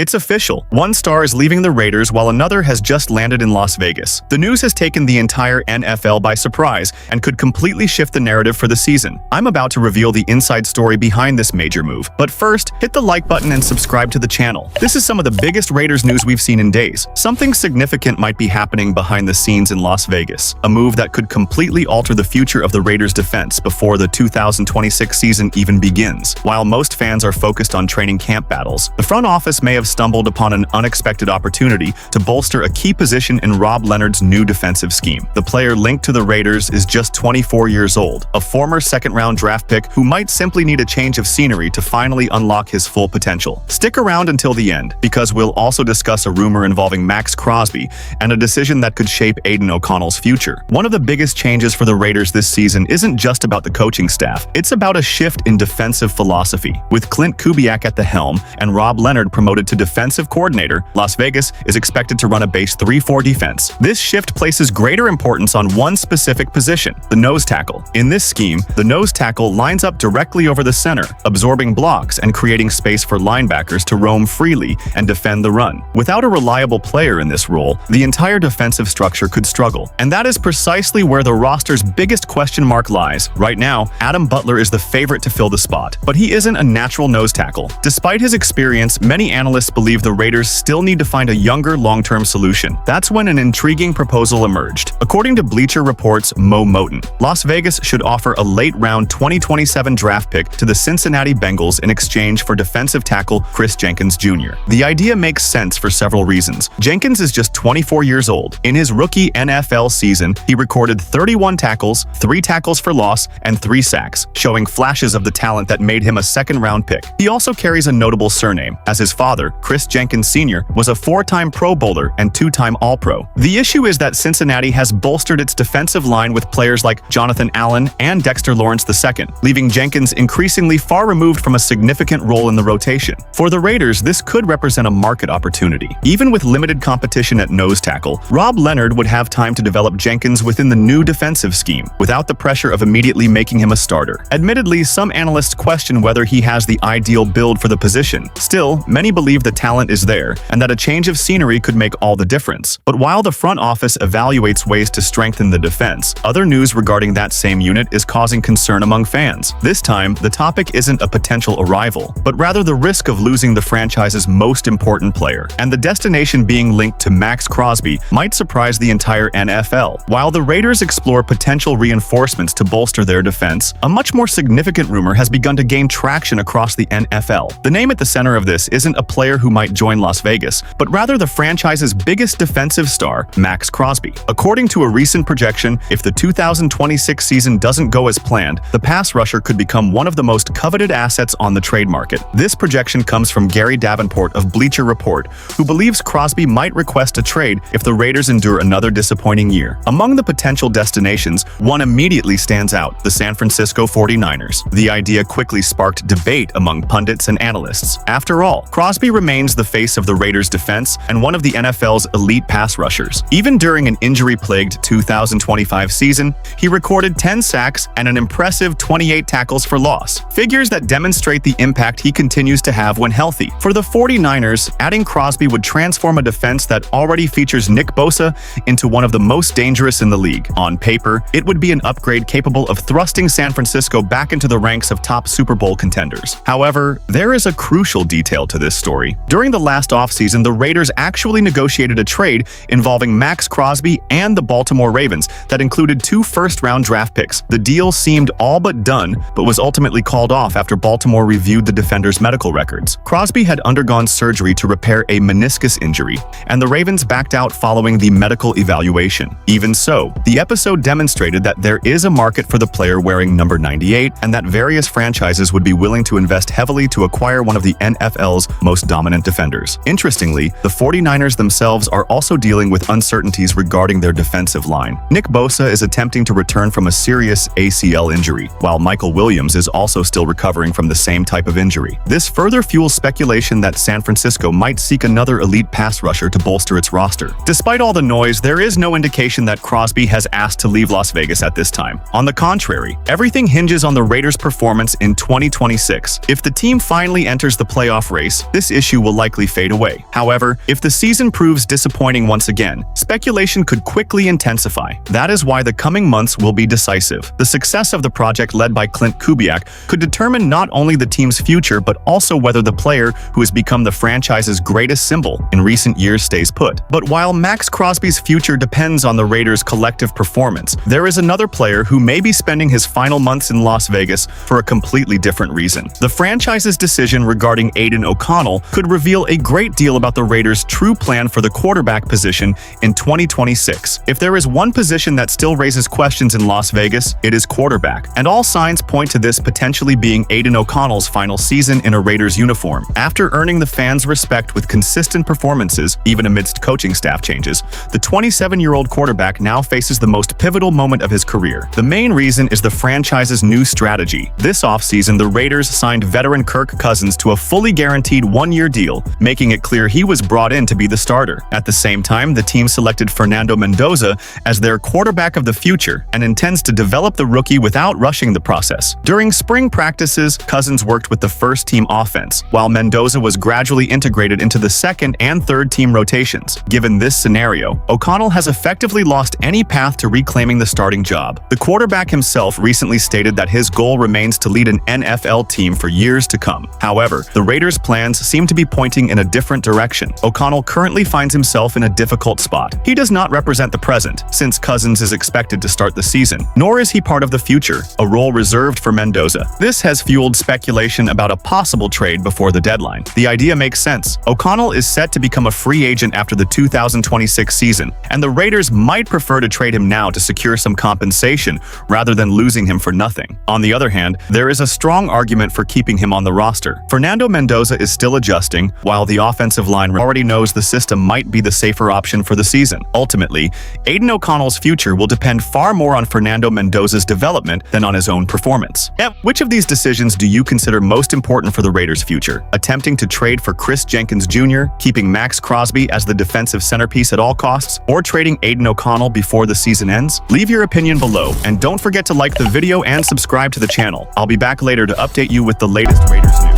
It's official. One star is leaving the Raiders while another has just landed in Las Vegas. The news has taken the entire NFL by surprise and could completely shift the narrative for the season. I'm about to reveal the inside story behind this major move. But first, hit the like button and subscribe to the channel. This is some of the biggest Raiders news we've seen in days. Something significant might be happening behind the scenes in Las Vegas, a move that could completely alter the future of the Raiders' defense before the 2026 season even begins. While most fans are focused on training camp battles, the front office may have stumbled upon an unexpected opportunity to bolster a key position in Rob Leonard's new defensive scheme. The player linked to the Raiders is just 24 years old, a former second-round draft pick who might simply need a change of scenery to finally unlock his full potential. Stick around until the end, because we'll also discuss a rumor involving Max Crosby and a decision that could shape Aiden O'Connell's future. One of the biggest changes for the Raiders this season isn't just about the coaching staff, it's about a shift in defensive philosophy. With Clint Kubiak at the helm and Rob Leonard promoted to defensive coordinator, Las Vegas is expected to run a base 3-4 defense. This shift places greater importance on one specific position, the nose tackle. In this scheme, the nose tackle lines up directly over the center, absorbing blocks and creating space for linebackers to roam freely and defend the run. Without a reliable player in this role, the entire defensive structure could struggle. And that is precisely where the roster's biggest question mark lies. Right now, Adam Butler is the favorite to fill the spot, but he isn't a natural nose tackle. Despite his experience, many analysts believe the Raiders still need to find a younger long-term solution. That's when an intriguing proposal emerged. According to Bleacher Report's Mo Moton, Las Vegas should offer a late-round 2027 draft pick to the Cincinnati Bengals in exchange for defensive tackle Chris Jenkins Jr. The idea makes sense for several reasons. Jenkins is just 24 years old. In his rookie NFL season, he recorded 31 tackles, 3 tackles for loss, and 3 sacks, showing flashes of the talent that made him a second-round pick. He also carries a notable surname, as his father, Chris Jenkins Sr., was a 4-time Pro Bowler and 2-time All-Pro. The issue is that Cincinnati has bolstered its defensive line with players like Jonathan Allen and Dexter Lawrence II, leaving Jenkins increasingly far removed from a significant role in the rotation. For the Raiders, this could represent a market opportunity. Even with limited competition at nose tackle, Rob Leonard would have time to develop Jenkins within the new defensive scheme, without the pressure of immediately making him a starter. Admittedly, some analysts question whether he has the ideal build for the position. Still, many believe the talent is there, and that a change of scenery could make all the difference. But while the front office evaluates ways to strengthen the defense, other news regarding that same unit is causing concern among fans. This time, the topic isn't a potential arrival, but rather the risk of losing the franchise's most important player. And the destination being linked to Max Crosby might surprise the entire NFL. While the Raiders explore potential reinforcements to bolster their defense, a much more significant rumor has begun to gain traction across the NFL. The name at the center of this isn't a player who might join Las Vegas, but rather the franchise's biggest defensive star, Max Crosby. According to a recent projection, if the 2026 season doesn't go as planned, the pass rusher could become one of the most coveted assets on the trade market. This projection comes from Gary Davenport of Bleacher Report, who believes Crosby might request a trade if the Raiders endure another disappointing year. Among the potential destinations, one immediately stands out: the San Francisco 49ers. The idea quickly sparked debate among pundits and analysts. After all, Crosby remains the face of the Raiders' defense and one of the NFL's elite pass rushers. Even during an injury-plagued 2025 season, he recorded 10 sacks and an impressive 28 tackles for loss, figures that demonstrate the impact he continues to have when healthy. For the 49ers, adding Crosby would transform a defense that already features Nick Bosa into one of the most dangerous in the league. On paper, it would be an upgrade capable of thrusting San Francisco back into the ranks of top Super Bowl contenders. However, there is a crucial detail to this story. During the last offseason, the Raiders actually negotiated a trade involving Max Crosby and the Baltimore Ravens that included 2 first-round draft picks. The deal seemed all but done, but was ultimately called off after Baltimore reviewed the defender's medical records. Crosby had undergone surgery to repair a meniscus injury, and the Ravens backed out following the medical evaluation. Even so, the episode demonstrated that there is a market for the player wearing number 98, and that various franchises would be willing to invest heavily to acquire one of the NFL's most dominant defenders. Interestingly, the 49ers themselves are also dealing with uncertainties regarding their defensive line. Nick Bosa is attempting to return from a serious ACL injury, while Michael Williams is also still recovering from the same type of injury. This further fuels speculation that San Francisco might seek another elite pass rusher to bolster its roster. Despite all the noise, there is no indication that Crosby has asked to leave Las Vegas at this time. On the contrary, everything hinges on the Raiders' performance in 2026. If the team finally enters the playoff race, this issue issue will likely fade away. However, if the season proves disappointing once again, speculation could quickly intensify. That is why the coming months will be decisive. The success of the project led by Clint Kubiak could determine not only the team's future but also whether the player who has become the franchise's greatest symbol in recent years stays put. But while Max Crosby's future depends on the Raiders' collective performance, there is another player who may be spending his final months in Las Vegas for a completely different reason. The franchise's decision regarding Aiden O'Connell could reveal a great deal about the Raiders' true plan for the quarterback position in 2026. If there is one position that still raises questions in Las Vegas, it is quarterback, and all signs point to this potentially being Aiden O'Connell's final season in a Raiders uniform. After earning the fans' respect with consistent performances, even amidst coaching staff changes, the 27-year-old quarterback now faces the most pivotal moment of his career. The main reason is the franchise's new strategy. This offseason, the Raiders signed veteran Kirk Cousins to a fully guaranteed one-year deal, making it clear he was brought in to be the starter. At the same time, the team selected Fernando Mendoza as their quarterback of the future and intends to develop the rookie without rushing the process. During spring practices, Cousins worked with the first-team offense, while Mendoza was gradually integrated into the second and third-team rotations. Given this scenario, O'Connell has effectively lost any path to reclaiming the starting job. The quarterback himself recently stated that his goal remains to lead an NFL team for years to come. However, the Raiders' plans seem to be pointing in a different direction. O'Connell currently finds himself in a difficult spot. He does not represent the present, since Cousins is expected to start the season, nor is he part of the future, a role reserved for Mendoza. This has fueled speculation about a possible trade before the deadline. The idea makes sense. O'Connell is set to become a free agent after the 2026 season, and the Raiders might prefer to trade him now to secure some compensation rather than losing him for nothing. On the other hand, there is a strong argument for keeping him on the roster. Fernando Mendoza is still adjusting, while the offensive line already knows the system might be the safer option for the season. Ultimately, Aiden O'Connell's future will depend far more on Fernando Mendoza's development than on his own performance. Which of these decisions do you consider most important for the Raiders' future? Attempting to trade for Jenkins Jr., keeping Max Crosby as the defensive centerpiece at all costs, or trading Aiden O'Connell before the season ends? Leave your opinion below, and don't forget to like the video and subscribe to the channel. I'll be back later to update you with the latest Raiders news.